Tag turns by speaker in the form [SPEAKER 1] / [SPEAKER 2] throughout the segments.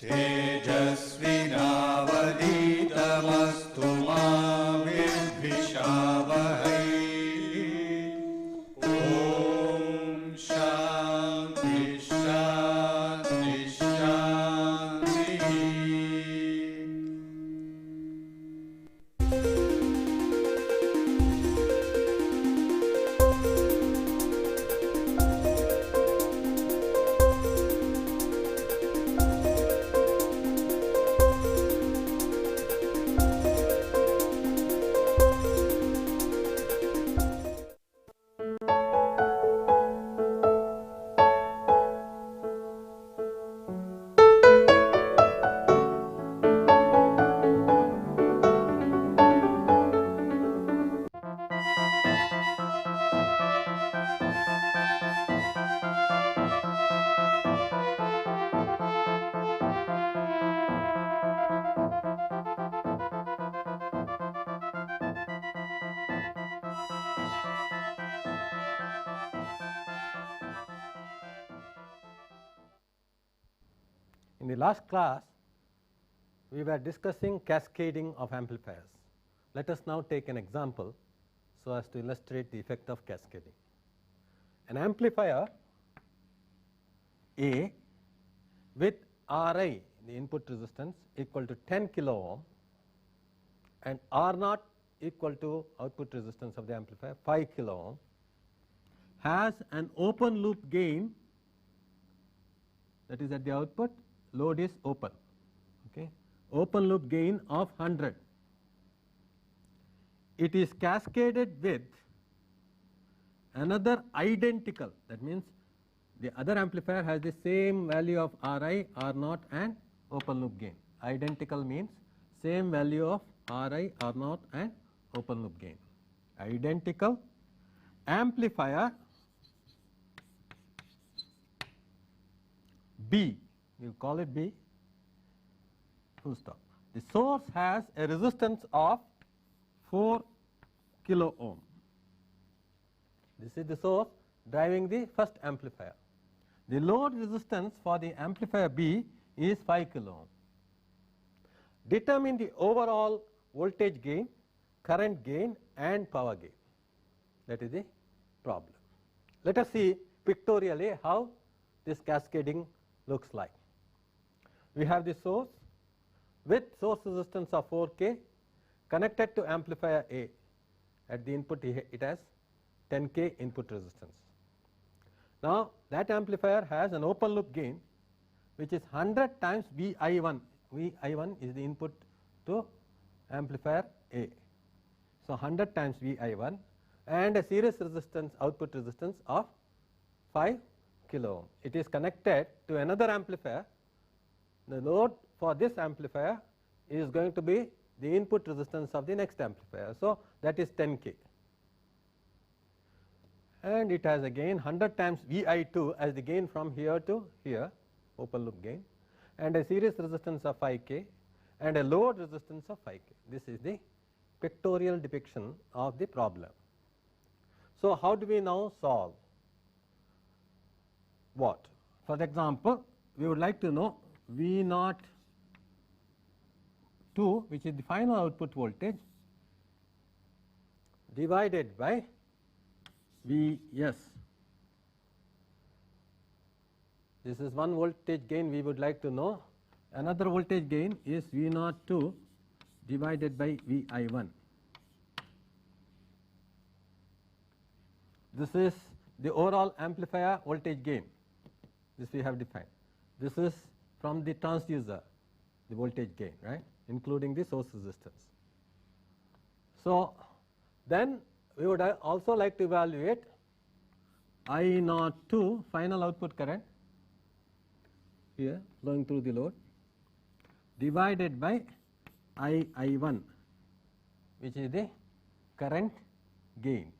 [SPEAKER 1] तेजस्विनावधीतमस्तु मा विद्विषावहै। ॐ शान्ति शान्ति शान्तिः।
[SPEAKER 2] In the last class, we were discussing cascading of amplifiers. Let us now take an example so as to illustrate the effect of cascading. An amplifier A with Ri, the input resistance, equal to 10 kilo ohm and R naught equal to output resistance of the amplifier 5 kilo ohm has an open loop gain, that is at the output load is open, okay, open loop gain of 100. It is cascaded with another identical, that means the other amplifier has the same value of Ri, R naught and open loop gain. Identical means same value of Ri, R naught and open loop gain. Identical amplifier B, we will call it B, full stop. The source has a resistance of 4 kilo ohm. This is the source driving the first amplifier. The load resistance for the amplifier B is 5 kilo ohm. Determine the overall voltage gain, current gain and power gain. That is the problem. Let us see pictorially how this cascading looks like. We have the source with source resistance of 4K connected to amplifier A. At the input it has 10K input resistance. Now that amplifier has an open loop gain which is 100 times Vi1. Vi1 is the input to amplifier A. So 100 times Vi1 and a series resistance, output resistance of 5 kilo ohm. It is connected to another amplifier. The load for this amplifier is going to be the input resistance of the next amplifier. So that is 10K. And it has a gain 100 times Vi2 as the gain from here to here, open loop gain, and a series resistance of 5K and a load resistance of 5K. This is the pictorial depiction of the problem. So how do we now solve? What? For example, we would like to know V02, which is the final output voltage, divided by Vs. This is one voltage gain we would like to know. Another voltage gain is V02 divided by Vi1. This is the overall amplifier voltage gain. This we have defined. This is from the transducer, the voltage gain, right, including the source resistance. So then we would also like to evaluate I02 final output current here flowing through the load divided by I1, which is the current gain.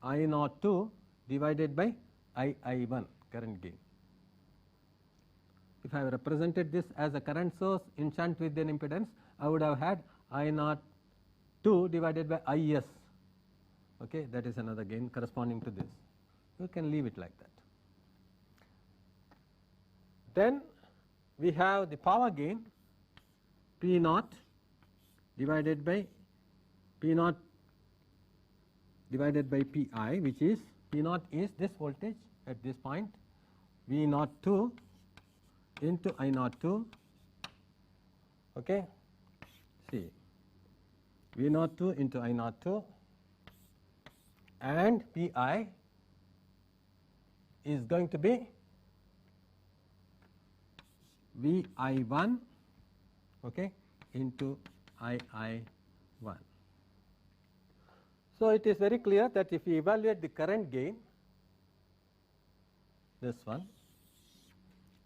[SPEAKER 2] I02 divided by I1, current gain. If I have represented this as a current source in shunt with an impedance, I would have had I02 divided by Is. Okay, that is another gain corresponding to this. You can leave it like that. Then we have the power gain P naught divided by P naught divided by Pi, which is P naught is this voltage at this point, V naught 2 into I naught 2. Okay. See, V naught 2 into I naught 2, and Pi is going to be Vi1, okay, into II1. So, it is very clear that if we evaluate the current gain, this one,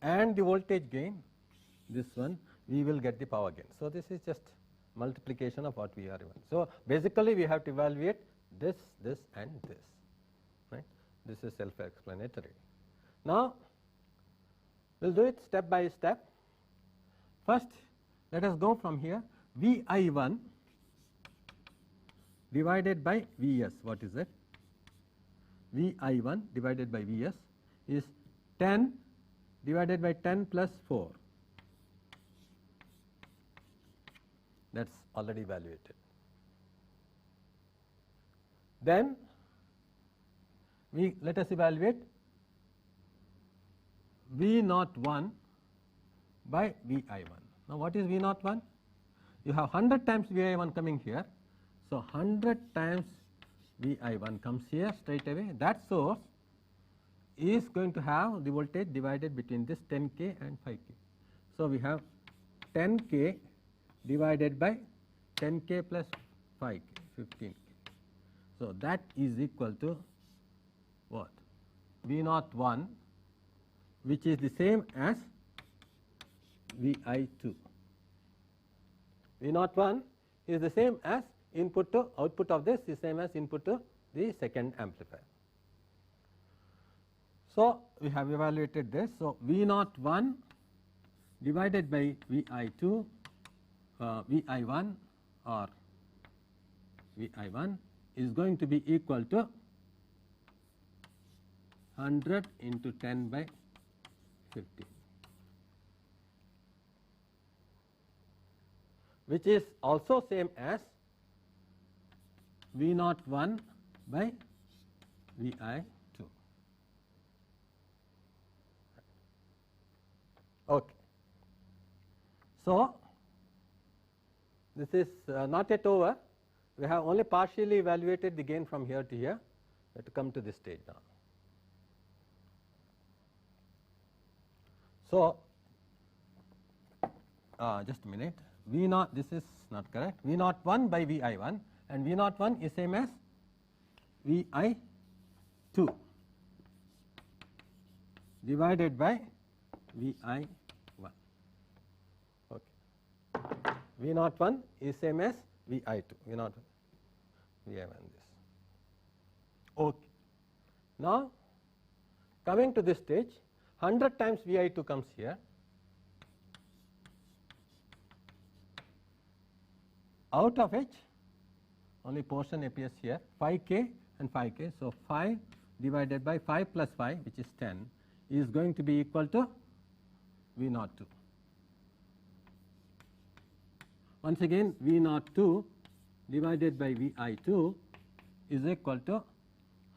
[SPEAKER 2] and the voltage gain, this one, we will get the power gain. So, this is just multiplication of what we are given. So, basically we have to evaluate this, this and this, right. This is self-explanatory. Now, we will do it step by step. First, let us go from here. Vi1 divided by Vs, what is it? Vi1 divided by Vs is 10 divided by 10 plus 4. That is already evaluated. Then let us evaluate V naught 1 by Vi1. Now, what is V naught 1? You have 100 times Vi1 coming here. So, 100 times Vi1 comes here straight away. That source is going to have the voltage divided between this 10K and 5K. So, we have 10K divided by 10K plus 5K, 15K. So, that is equal to what? V naught 1, which is the same as Vi2. V naught 1 is the same as input to output of this is same as input to the second amplifier. So, we have evaluated this. So, V naught 1 divided by Vi2, Vi1 or Vi1 is going to be equal to 100 into 10 by 15, which is also same as V naught 1 by Vi2. Okay. So, this is not yet over. We have only partially evaluated the gain from here to here. We have to come to this stage now. So, just a minute. V naught, this is not correct. V naught 1 by Vi1, and V naught 1 is same as Vi2 divided by Vi1. Okay. V naught 1 is same as Vi2. V naught Vi1 this. Okay. Now, coming to this stage, 100 times Vi2 comes here. Out of which only portion appears here, 5K and 5K. So, 5 divided by 5 plus 5, which is 10, is going to be equal to V naught 2. Once again, V naught 2 divided by Vi2 is equal to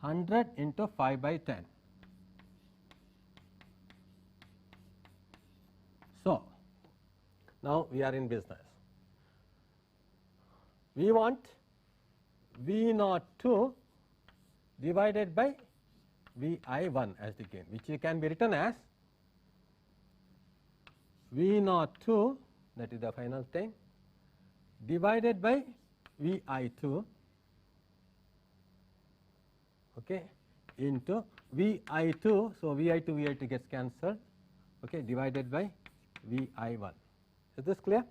[SPEAKER 2] 100 into 5 by 10. So, now we are in business. We want V naught 2 divided by Vi1 as the gain, which can be written as V naught 2, that is the final thing, divided by Vi2, okay, into Vi2. So, Vi2 gets cancelled, okay, divided by Vi1. Is this clear?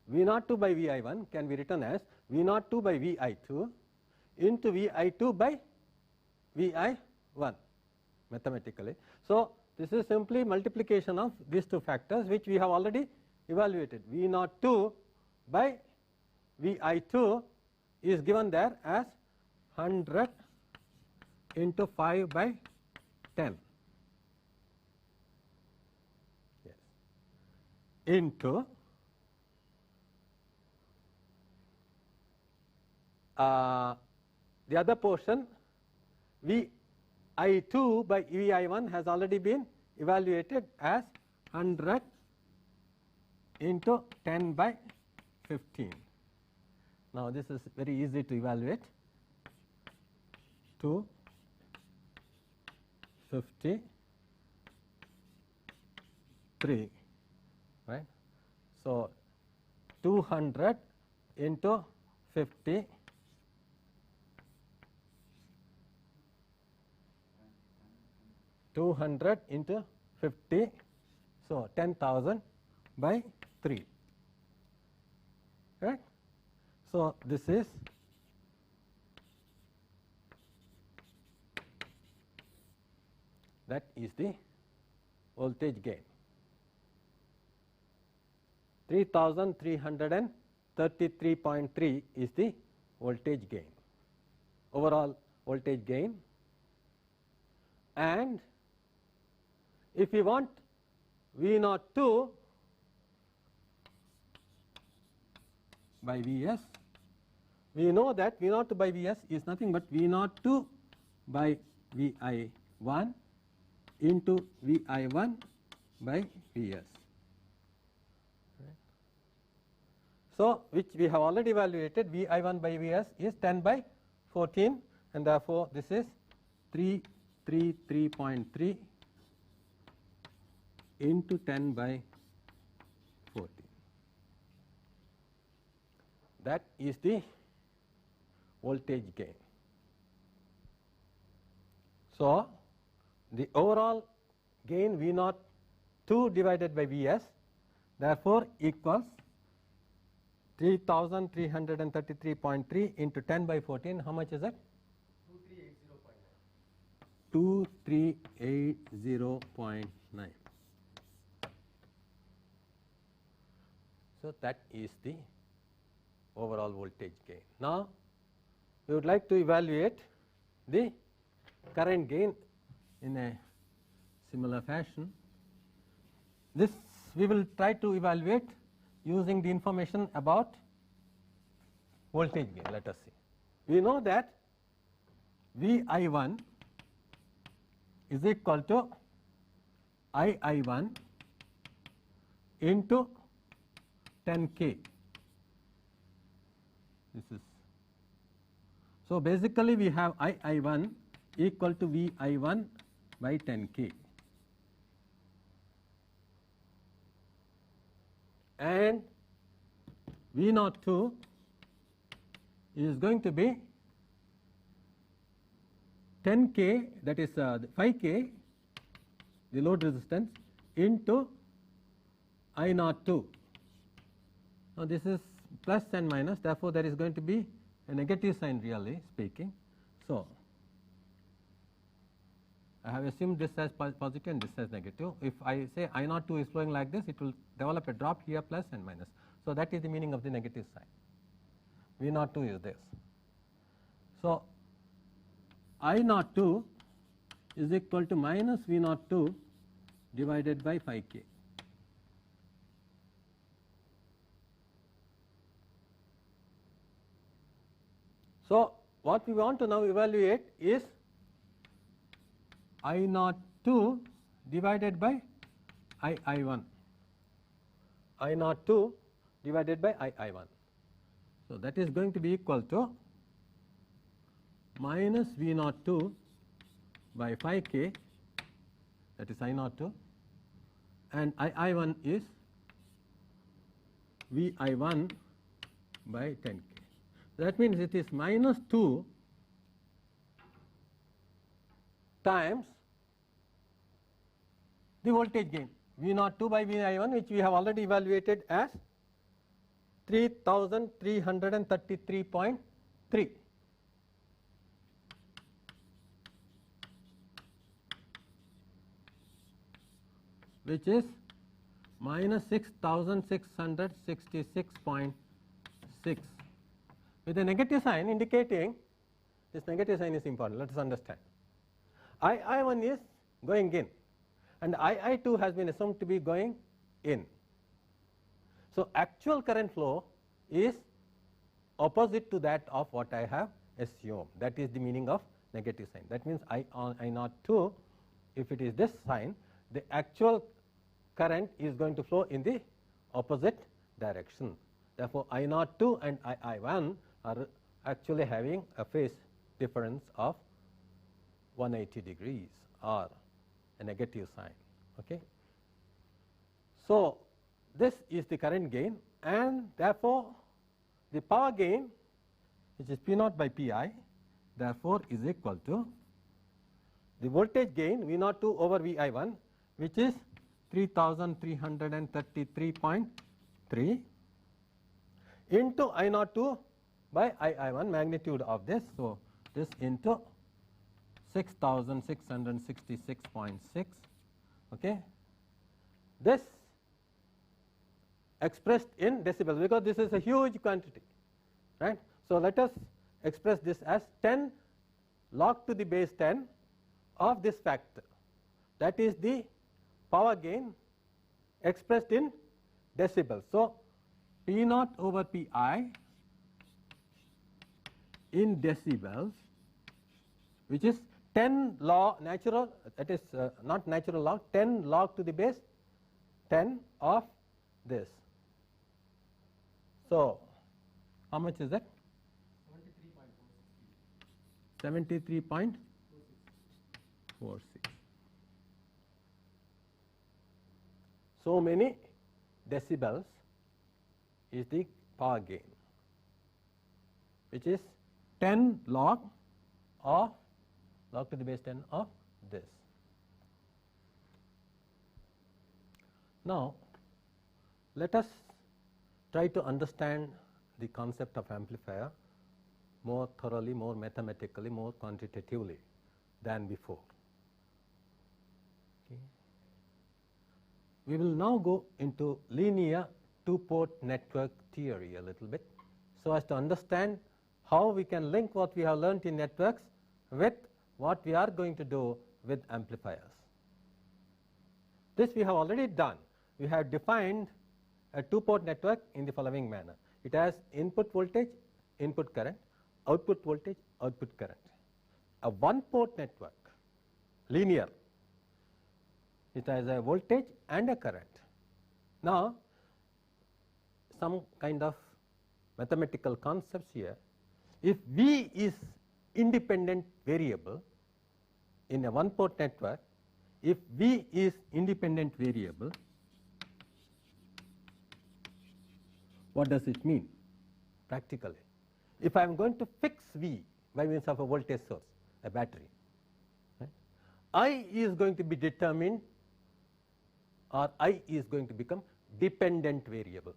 [SPEAKER 2] V naught 2 by Vi1 can be written as V naught 2 by Vi2 into Vi2 by Vi1 mathematically. So, this is simply multiplication of these two factors, which we have already evaluated. V naught 2 by Vi2 is given there as 100 into 5 by 10. Yes. into the other portion Vi2 by Vi1 has already been evaluated as 100 into 10 by 15. Now, this is very easy to evaluate, 253, right. So, 200 into 50 200 into 50, so 10,000 by 3, right. So, this is that is the voltage gain, 3333.3 is the voltage gain, overall voltage gain. And if we want V02 by Vs, we know that V02 by Vs is nothing but V02 by Vi1 into Vi1 by Vs. So, which we have already evaluated, Vi1 by Vs is 10 by 14, and therefore, this is 333.3 into 10 by 14. That is the voltage gain. So, the overall gain V02 divided by Vs, therefore, equals 3333.3 into 10 by 14. How much is that? 2380.9. So, that is the overall voltage gain. Now, we would like to evaluate the current gain in a similar fashion. This we will try to evaluate using the information about voltage gain. Let us see. We know that Vi1 is equal to II1 into 10K. This is so basically we have II1 equal to Vi1 by 10K, and V02 is going to be 10K, that is 5K, the load resistance, into I02. Now, this is plus and minus, therefore, there is going to be a negative sign really speaking. So, I have assumed this as positive and this as negative. If I say I02 is flowing like this, it will develop a drop here plus and minus. So, that is the meaning of the negative sign. V02 is this. So, I02 is equal to minus V02 divided by 5K. So, what we want to now evaluate is I02 divided by II1, I02 divided by II1. So, that is going to be equal to minus V02 by 5K, that is I02, and II1 is Vi1 by 10K. That means it is minus 2 times the voltage gain V02 by Vi1, which we have already evaluated as 3333.3, which is minus 6666.6, with a negative sign indicating, this negative sign is important, let us understand. I1 is going in and I2 has been assumed to be going in. So, actual current flow is opposite to that of what I have assumed. That is the meaning of negative sign. That means I naught 2, if it is this sign, the actual current is going to flow in the opposite direction. Therefore, I naught 2 and I 1 are actually having a phase difference of 180 degrees or a negative sign. Okay. So, this is the current gain, and therefore, the power gain, which is P naught by P I, therefore, is equal to the voltage gain V naught 2 over V I 1, which is 3333.3 into I naught 2 by I 1, magnitude of this. So, this into 6666.6. Okay. This expressed in decibels, because this is a huge quantity, right. So, let us express this as 10 log to the base 10 of this factor, that is the power gain expressed in decibels. So, P naught over P I in decibels, which is 10 log natural, that is not natural log, 10 log to the base 10 of this. So, how much is that? 73.46. So many decibels is the power gain, which is 10 log of log to the base 10 of this. Now, let us try to understand the concept of amplifier more thoroughly, more mathematically, more quantitatively than before. Okay. We will now go into linear two-port network theory a little bit, so as to understand how we can link what we have learnt in networks with what we are going to do with amplifiers. This we have already done. We have defined a two-port network in the following manner. It has input voltage, input current, output voltage, output current. A one-port network, linear, it has a voltage and a current. Now, some kind of mathematical concepts here. If V is independent variable in a one-port network, if V is independent variable, what does it mean practically? If I am going to fix V by means of a voltage source, a battery, right, I is going to be determined, or I is going to become dependent variable.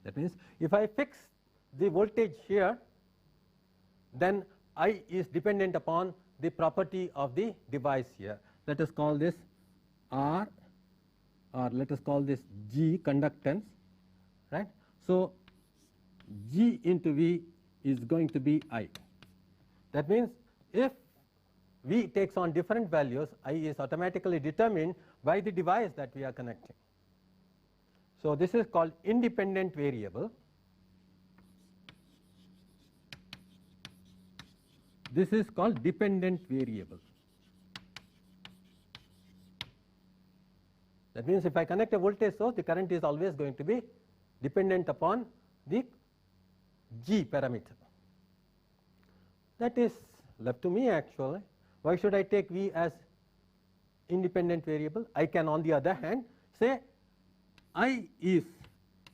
[SPEAKER 2] That means, if I fix the voltage here, then I is dependent upon the property of the device here. Let us call this R, or let us call this G, conductance, right. So, G into V is going to be I. That means, if V takes on different values, I is automatically determined by the device that we are connecting. So, this is called independent variable. This is called dependent variable. That means, if I connect a voltage source, the current is always going to be dependent upon the G parameter. That is left to me actually. Why should I take V as independent variable? I can, on the other hand, say I is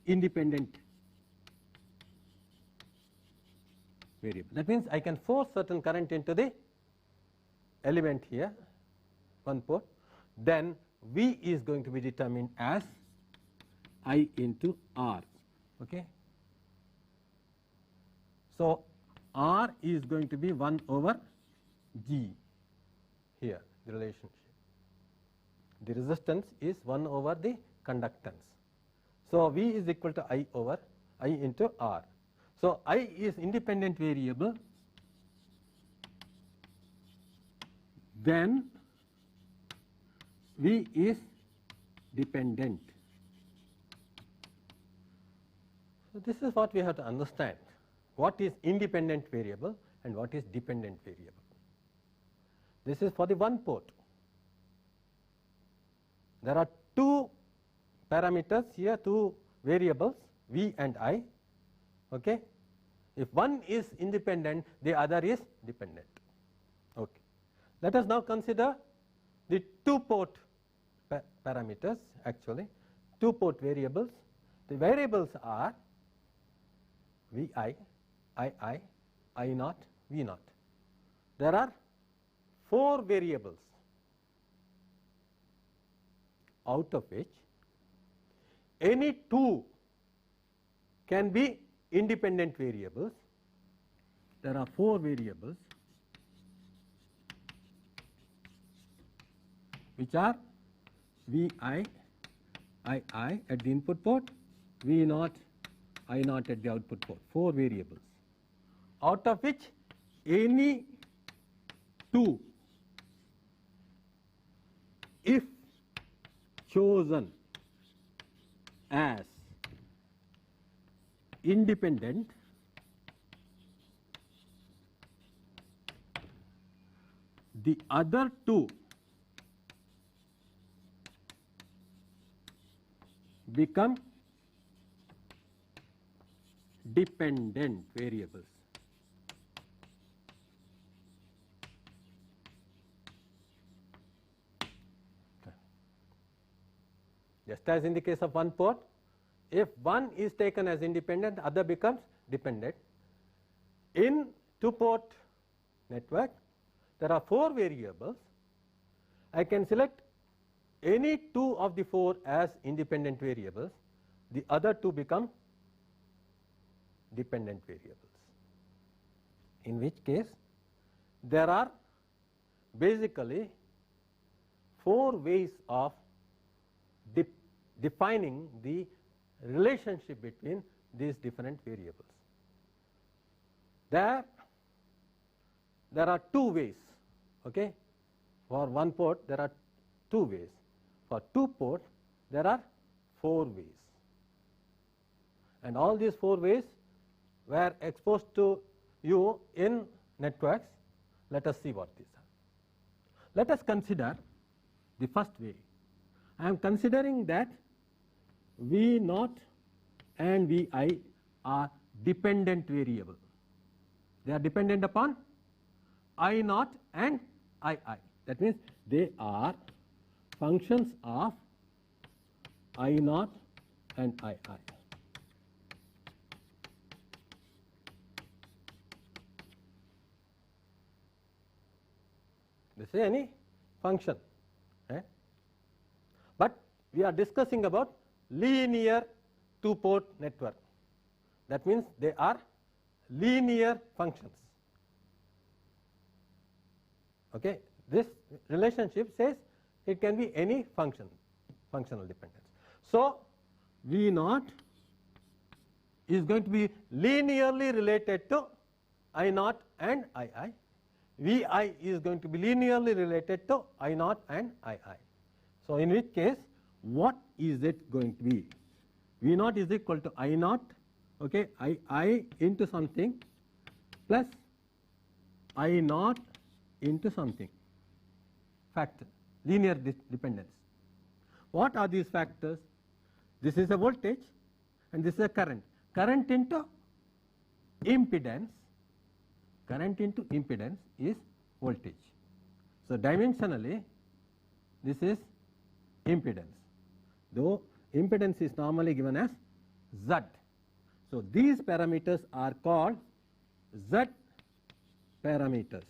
[SPEAKER 2] independent variable. That means, I can force certain current into the element here, one port, then V is going to be determined as I into R. Okay. So, R is going to be 1 over G here, the relationship. The resistance is 1 over the conductance. So, V is equal to I over I into R. So, I is independent variable, then V is dependent. So this is what we have to understand. What is independent variable and what is dependent variable? This is for the one port. There are two parameters here, two variables, V and I. Okay? If one is independent, the other is dependent. Okay. Let us now consider the two-port parameters, actually, two-port variables. The variables are Vi, Ii, I0, V0. There are four variables, out of which any two can be independent variables. There are four variables which are Vi, Ii at the input port, V0, I0 at the output port, four variables, out of which any two, if chosen as independent, the other two become dependent variables. Just as in the case of one port, if one is taken as independent, other becomes dependent. In two-port network, there are four variables. I can select any two of the four as independent variables. The other two become dependent variables, in which case there are basically four ways of defining the relationship between these different variables. There are two ways. Okay? For one port there are two ways. For two port there are four ways. And all these four ways were exposed to you in networks. Let us see what these are. Let us consider the first way. I am considering that V0 and Vi are dependent variable. They are dependent upon I0 and Ii. That means they are functions of I0 and Ii. This is any function. Right? But we are discussing about linear two-port network. That means they are linear functions. Okay? This relationship says it can be any function, functional dependence. So V0 is going to be linearly related to I0 and Ii. Vi is going to be linearly related to I0 and Ii. So in which case, what is it going to be? V0 is equal to I0, okay, I into something plus I0 into something, factor, linear dependence. What are these factors? This is a voltage and this is a current. Current into impedance. Current into impedance is voltage. So dimensionally, this is impedance, though impedance is normally given as Z. So these parameters are called Z parameters.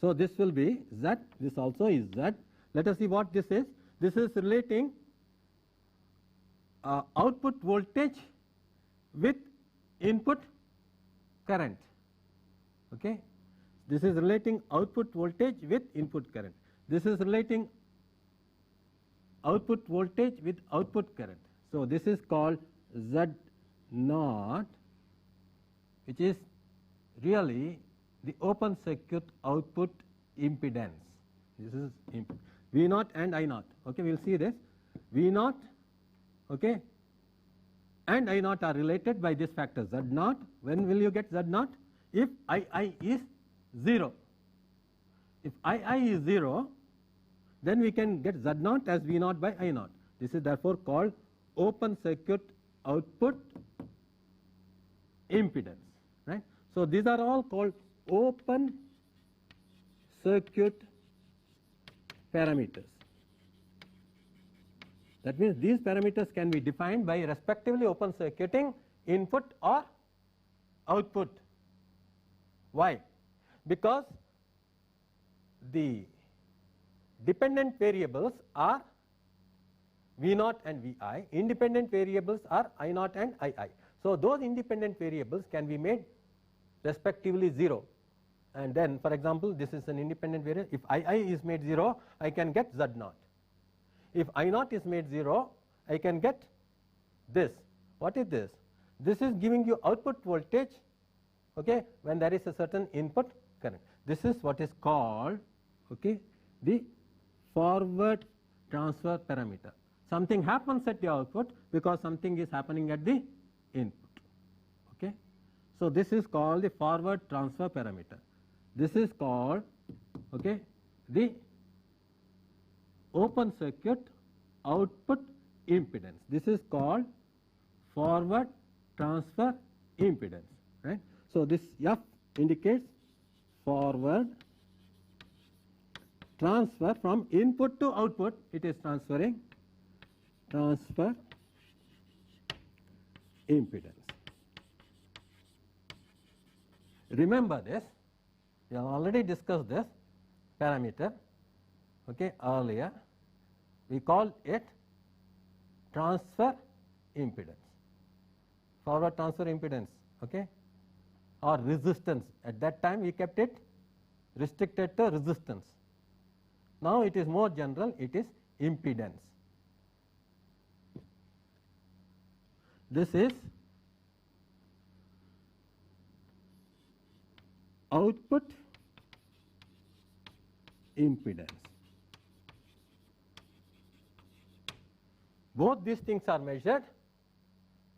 [SPEAKER 2] So this will be Z, this also is Z. Let us see what this is. This is relating output voltage with input current. Okay? This is relating output voltage with input current. This is relating output voltage with output current. So this is called Z0, which is really the open circuit output impedance. This is V naught and I naught. Okay, we will see this. V naught, okay, and I naught are related by this factor Z naught. When will you get Z naught? If II is 0. If II is 0, then we can get Z naught as V naught by I naught. This is therefore called open circuit output impedance, right. So, these are all called open circuit parameters. That means these parameters can be defined by respectively open circuiting input or output. Why? Because the dependent variables are V naught and Vi, independent variables are I naught and II. So, those independent variables can be made respectively 0, and then for example, this is an independent variable. If II is made 0, I can get Z naught. If I naught is made 0, I can get this. What is this? This is giving you output voltage, okay, when there is a certain input current. This is what is called, okay, the forward transfer parameter. Something happens at the output because something is happening at the input. Okay. So, this is called the forward transfer parameter. This is called, okay, the open circuit output impedance. This is called forward transfer impedance, right. So, this F indicates forward transfer from input to output. It is transferring transfer impedance. Remember this, we have already discussed this parameter, okay, earlier. We call it transfer impedance, forward transfer impedance, okay, or resistance. At that time we kept it restricted to resistance. Now it is more general, it is impedance. This is output impedance. Both these things are measured,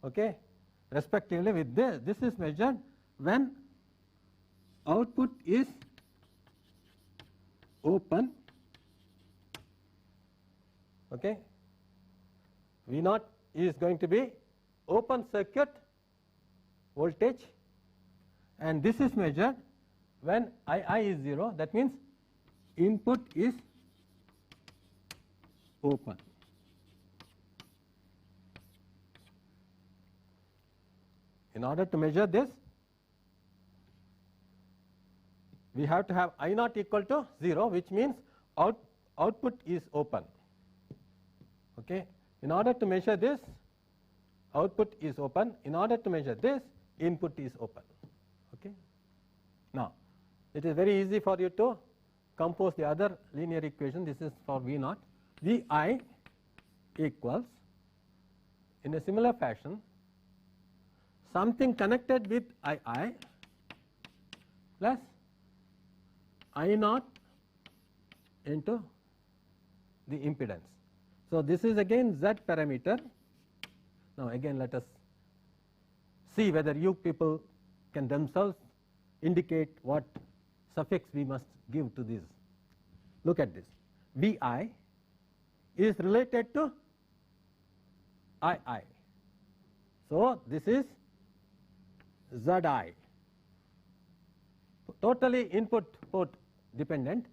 [SPEAKER 2] okay, respectively with this. This is measured when output is open, okay. V naught is going to be open circuit voltage, and this is measured when II is 0. That means input is open. In order to measure this, we have to have I naught equal to 0, which means output is open. Okay. In order to measure this, output is open. In order to measure this, input is open. Okay. Now, it is very easy for you to compose the other linear equation. This is for V naught. Vi equals, in a similar fashion, something connected with II plus I naught into the impedance. So, this is again Z parameter. Now, again let us see whether you people can themselves indicate what suffix we must give to this. Look at this. Vi is related to II. So, this is Zi, totally input port dependent.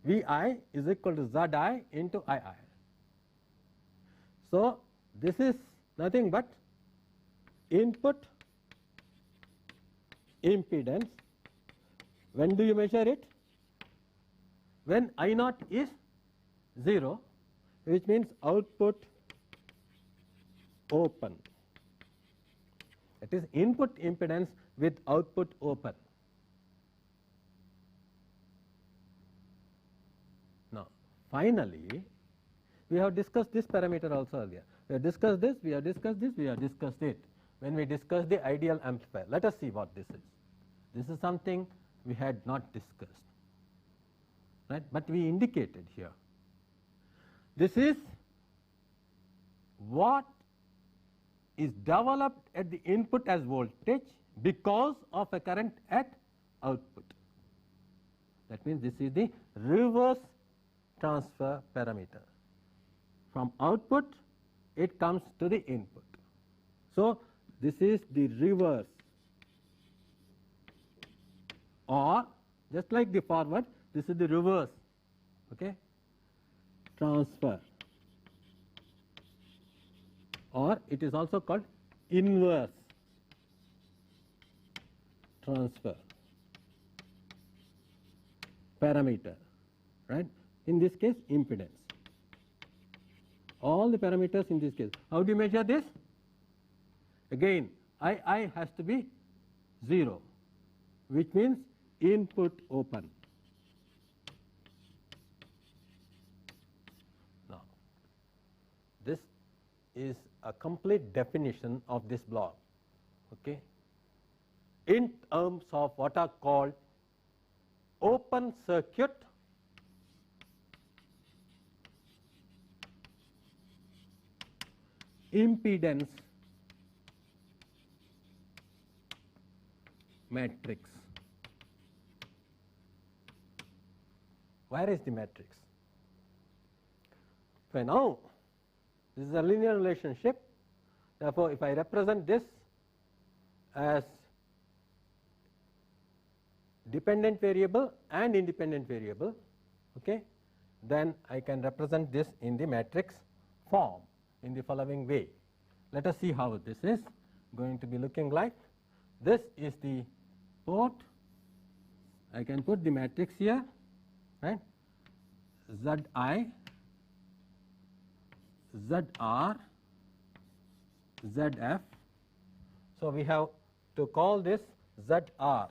[SPEAKER 2] Vi is equal to Zi into II. So, this is nothing but input impedance. When do you measure it? When I naught is 0, which means output open. It is input impedance with output open. Now, finally, we have discussed this parameter also earlier. We have discussed this, we have discussed this, we have discussed it when we discussed the ideal amplifier. Let us see what this is. This is something we had not discussed, right, but we indicated here. This is what is developed at the input as voltage because of a current at output. That means this is the reverse transfer parameter. From output it comes to the input. So, this is the reverse, or just like the forward, this is the reverse, okay, transfer, or it is also called inverse transfer parameter, right. In this case, impedance. All the parameters in this case. How do you measure this? Again, I has to be 0, which means input open. Now, this is a complete definition of this block, okay, in terms of what are called open circuit impedance matrix. Where is the matrix? So, now this is a linear relationship. Therefore, if I represent this as dependent variable and independent variable, okay, then I can represent this in the matrix form in the following way. Let us see how this is going to be looking like. This is the port. I can put the matrix here, right, Zi, Zr, Zf. So, we have to call this Zr,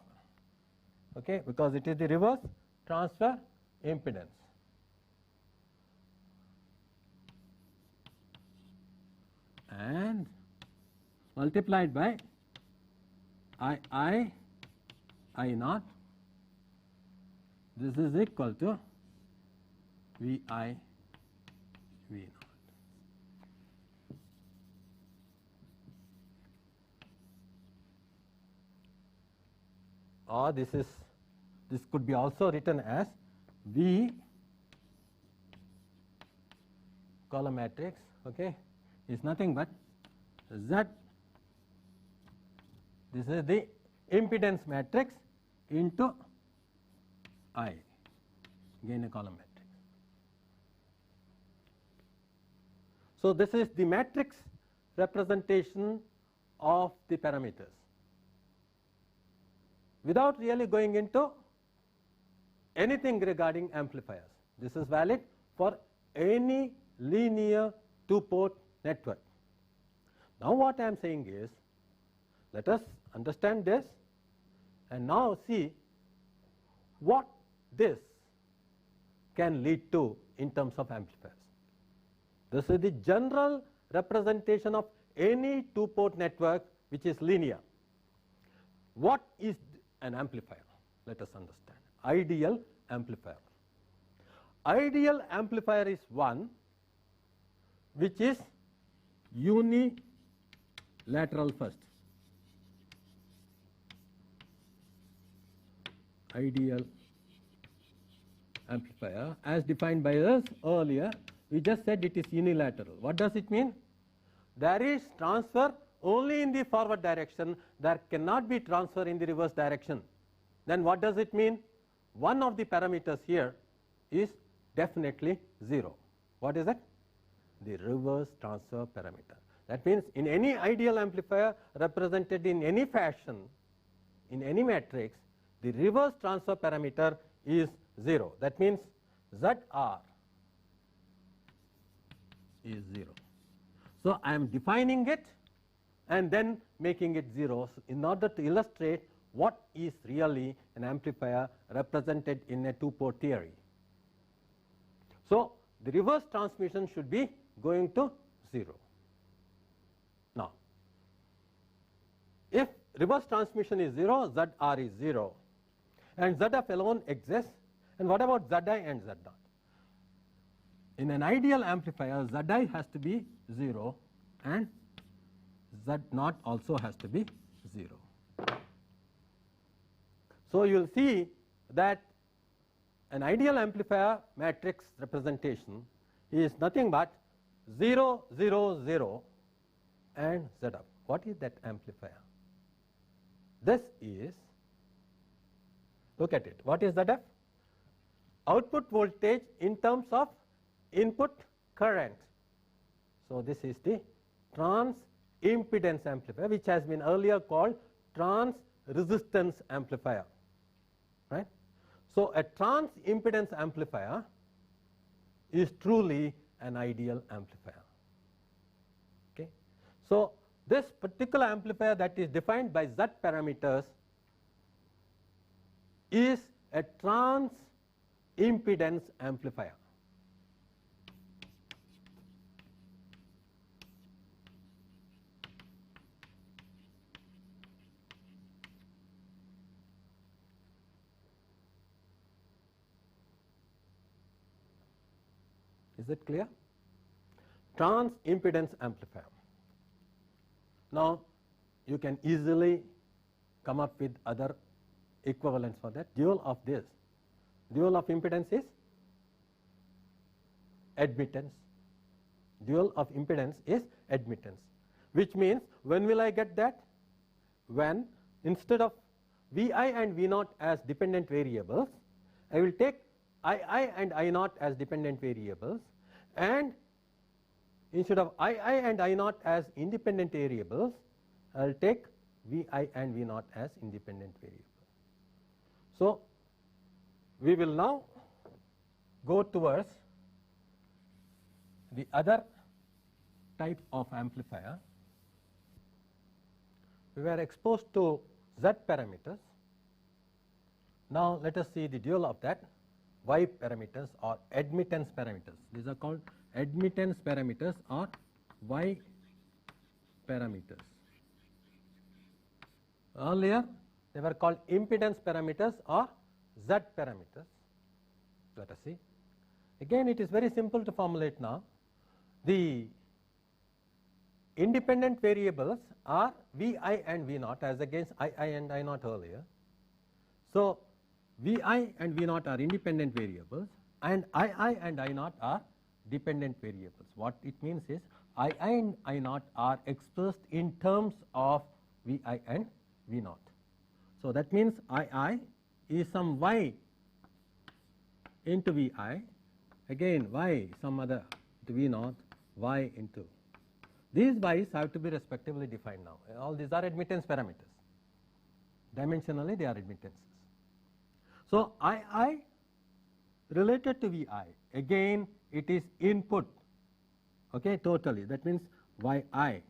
[SPEAKER 2] okay, because it is the reverse transfer impedance. And multiplied by I naught, this is equal to Vi V naught. Or this could be also written as V column matrix, okay, is nothing but Z. This is the impedance matrix into I, again a column matrix. So, this is the matrix representation of the parameters without really going into anything regarding amplifiers. This is valid for any linear two-port network. Now, what I am saying is, let us understand this and now see what this can lead to in terms of amplifiers. This is the general representation of any two-port network which is linear. What is an amplifier? Let us understand. Ideal amplifier. Ideal amplifier is one which is unilateral first. Ideal amplifier, as defined by us earlier, we just said it is unilateral. What does it mean? There is transfer only in the forward direction, there cannot be transfer in the reverse direction. Then what does it mean? One of the parameters here is definitely 0. What is it? The reverse transfer parameter. That means in any ideal amplifier represented in any fashion, in any matrix, the reverse transfer parameter is 0. That means Zr is 0. So, I am defining it and then making it 0 in order to illustrate what is really an amplifier represented in a two-port theory. So, the reverse transmission should be going to 0. Now, if reverse transmission is 0, Zr is 0, and ZF alone exists. And what about Zi and Z naught? In an ideal amplifier, Zi has to be 0 and Z naught also has to be 0. So you will see that an ideal amplifier matrix representation is nothing but 0, 0, 0 and ZF. What is that amplifier? This is, look at it, what is ZF? Output voltage in terms of input current. So this is the trans impedance amplifier, which has been earlier called trans resistance amplifier, right? So a trans impedance amplifier is truly an ideal amplifier. Okay. So this particular amplifier that is defined by Z parameters is a trans impedance amplifier. Is it clear? Trans impedance amplifier. Now you can easily come up with other equivalents for that. Dual of this. Dual of impedance is admittance. Dual of impedance is admittance, which means when will I get that? When instead of Vi and V0 as dependent variables, I will take II and I0 as dependent variables, and instead of II and I0 as independent variables, I will take Vi and V0 as independent variables. So we will now go towards the other type of amplifier. We were exposed to Z parameters. Now let us see the dual of that, Y parameters or admittance parameters. These are called admittance parameters or Y parameters. Earlier they were called impedance parameters or Z parameters. Let us see. Again, it is very simple to formulate now. The independent variables are Vi and V0 as against II and I0 earlier. So Vi and V0 are independent variables and II and I0 are dependent variables. What it means is II and I0 are expressed in terms of Vi and V0. So that means II is some Y into Vi, again Y some other to V0, Y into. These Y's have to be respectively defined now. All these are admittance parameters. Dimensionally they are admittances. So II related to Vi, again it is input, okay, totally. That means Yi.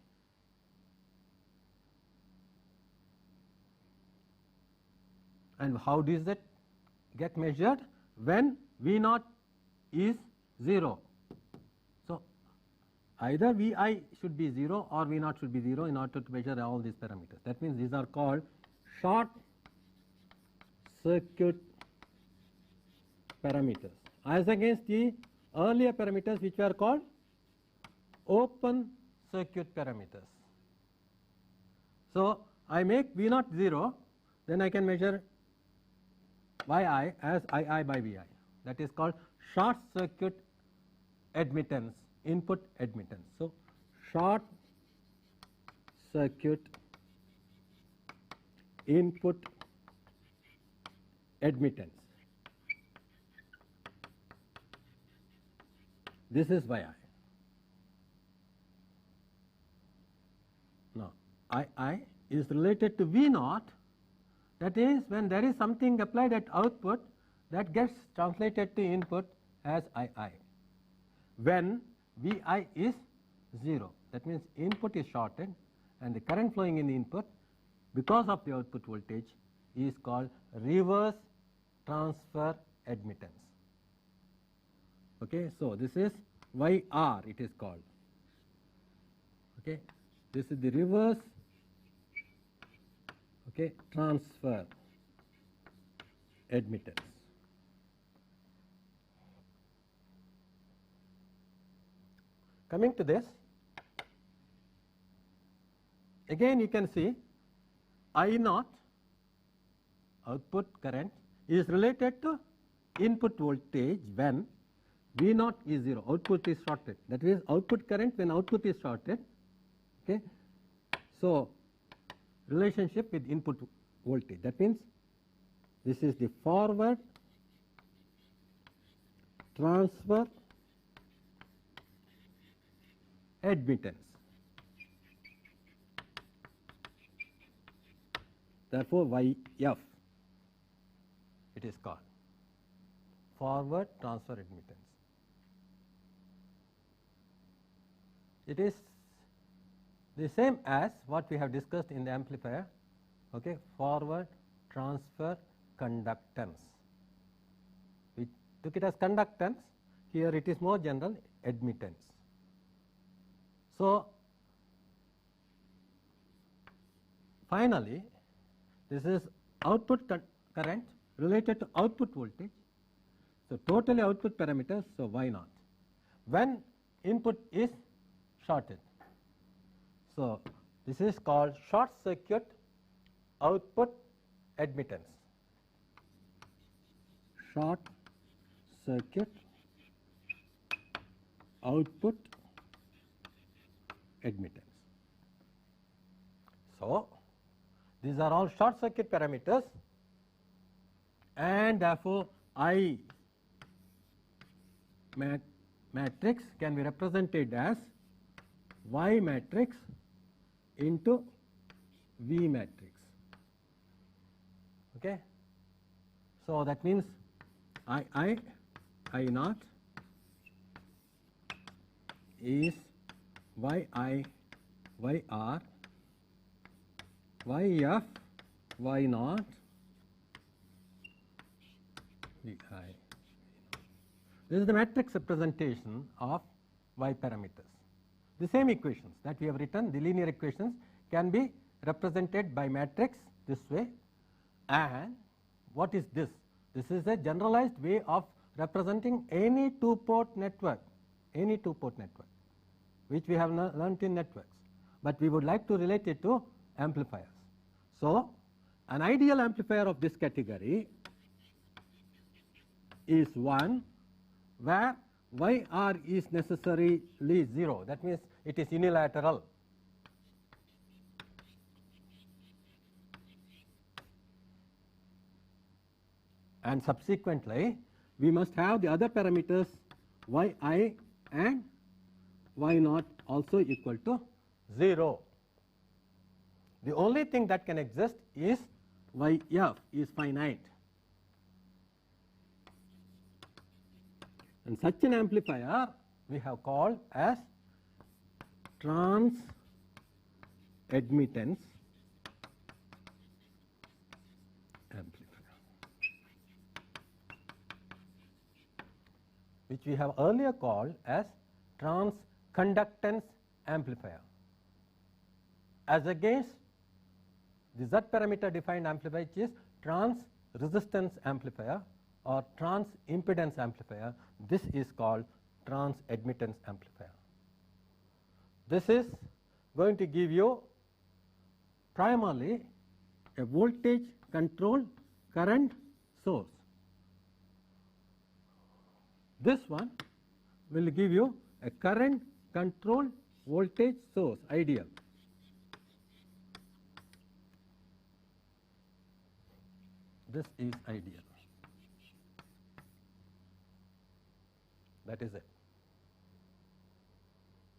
[SPEAKER 2] And how does that get measured? When V0 is 0. So either Vi should be 0 or V0 should be 0 in order to measure all these parameters. That means these are called short circuit parameters as against the earlier parameters which were called open circuit parameters. So I make V0 0, then I can measure Yi as II by Vi. That is called short circuit admittance, input admittance. So short circuit input admittance. This is Yi. Now II is related to V0. That is, when there is something applied at output, that gets translated to input as II. When Vi is 0, that means input is shorted and the current flowing in the input because of the output voltage is called reverse transfer admittance. Okay, so this is YR it is called. Okay, this is the reverse, okay, transfer admittance. Coming to this, again you can see I naught output current is related to input voltage when V naught is 0, output is shorted. That is output current when output is shorted. Okay. So, relationship with input voltage, that means this is the forward transfer admittance. Therefore, YF it is called forward transfer admittance. It is the same as what we have discussed in the amplifier, okay, forward transfer conductance. We took it as conductance, here it is more general, admittance. So, finally, this is output current related to output voltage. So, totally output parameters, so Y naught when input is shorted. So, this is called short circuit output admittance. Short circuit output admittance. So, these are all short circuit parameters, and therefore, I matrix can be represented as Y matrix into V matrix. Okay. So, that means I naught is YI, YR, YF, Y naught, VI. This is the matrix representation of Y parameters. The same equations that we have written, the linear equations can be represented by matrix this way. And what is this? This is a generalized way of representing any two-port network, which we have learnt in networks, but we would like to relate it to amplifiers. So, an ideal amplifier of this category is one where YR is necessarily 0, that means it is unilateral. And subsequently, we must have the other parameters YI and Y naught also equal to 0. The only thing that can exist is YF is finite. And such an amplifier we have called as trans admittance amplifier, which we have earlier called as trans conductance amplifier, as against the Z parameter defined amplifier, which is trans resistance amplifier or trans impedance amplifier. This is called trans admittance amplifier. This is going to give you primarily a voltage controlled current source. This one will give you a current controlled voltage source, ideal. This is ideal. That is it.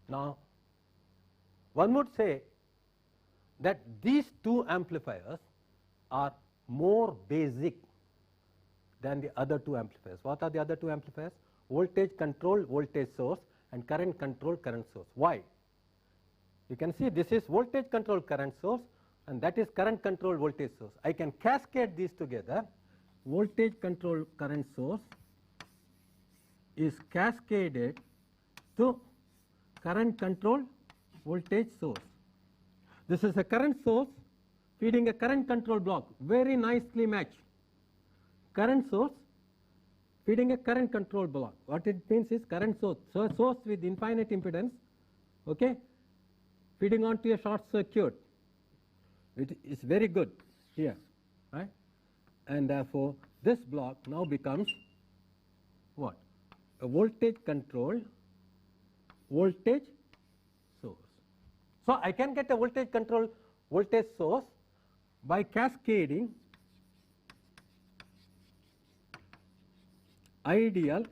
[SPEAKER 2] Now, one would say that these two amplifiers are more basic than the other two amplifiers. What are the other two amplifiers? Voltage controlled voltage source and current controlled current source. Why? You can see this is voltage controlled current source and that is current controlled voltage source. I can cascade these together. Voltage controlled current source is cascaded to current controlled voltage source. This is a current source feeding a current control block, very nicely matched. current source feeding a current control block. What it means is current source, so source with infinite impedance, okay, feeding onto a short circuit. It is very good here, right? And therefore, this block now becomes what? A voltage controlled voltage source. So I can get a voltage controlled voltage source by cascading ideal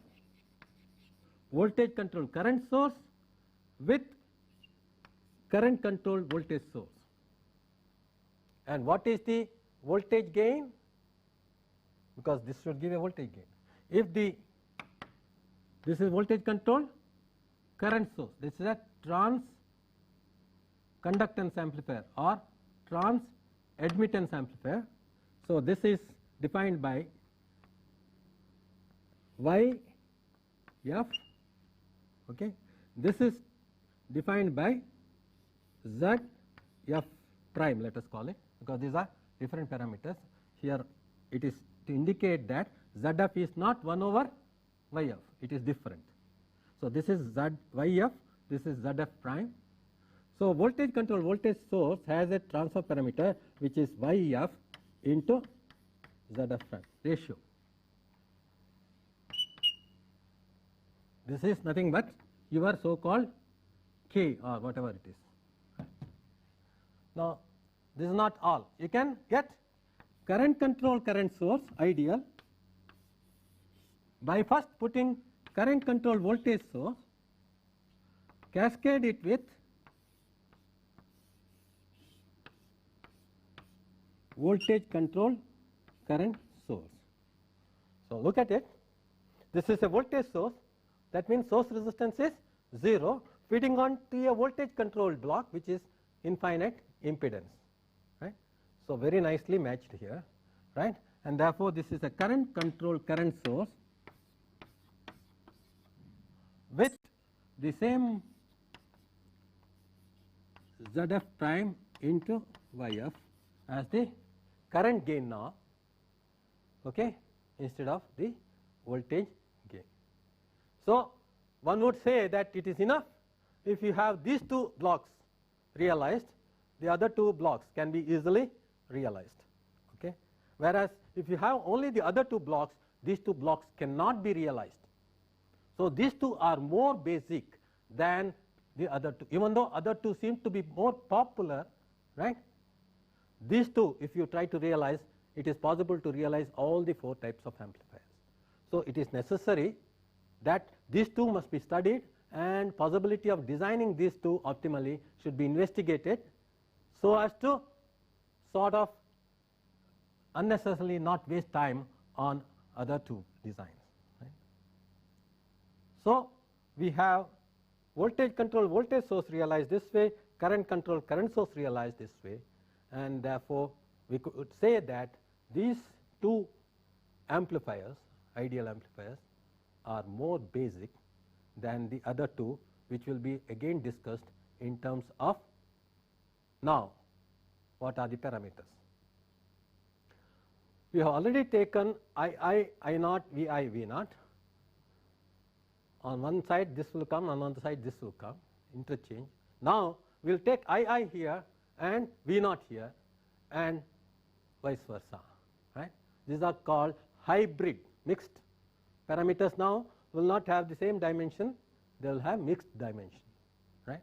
[SPEAKER 2] voltage controlled current source with current controlled voltage source. And what is the voltage gain? Because this should give a voltage gain. If this is voltage controlled current source, this is a trans conductance amplifier or trans admittance amplifier. So this is defined by YF, okay. This is defined by ZF prime, let us call it, because these are different parameters. Here it is to indicate that ZF is not 1 over YF, it is different. So this is YF, this is ZF prime. So voltage control voltage source has a transfer parameter which is YF into ZF prime ratio. This is nothing but your so called K or whatever it is. Now this is not all. You can get current control current source ideal by first putting current control voltage source, cascade it with voltage control current source. So look at it. This is a voltage source. That means source resistance is 0 feeding on to a voltage controlled block which is infinite impedance, right. So very nicely matched here, right, and therefore this is a current controlled current source with the same ZF prime into YF as the current gain now, okay, instead of the voltage gain. So one would say that it is enough if you have these two blocks realized, the other two blocks can be easily realized, okay. Whereas if you have only the other two blocks, these two blocks cannot be realized. So these two are more basic than the other two, even though other two seem to be more popular, right. These two, if you try to realize, it is possible to realize all the 4 types of amplifiers. So it is necessary that these two must be studied, and possibility of designing these two optimally should be investigated so as to sort of unnecessarily not waste time on other two designs, right. So we have voltage control voltage source realized this way, current control current source realized this way, and therefore we could say that these two amplifiers, ideal amplifiers, are more basic than the other two, which will be again discussed in terms of now what are the parameters. We have already taken I naught, Vi, V naught. On one side this will come, on one side this will come, interchange. Now we will take I here and V naught here and vice versa, right. These are called hybrid mixed parameters. Now will not have the same dimension, they will have mixed dimension, right.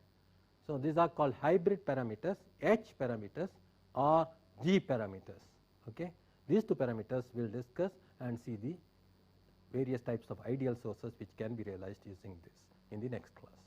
[SPEAKER 2] So these are called hybrid parameters, H parameters or G parameters, okay. These two parameters we will discuss and see the various types of ideal sources which can be realized using this in the next class.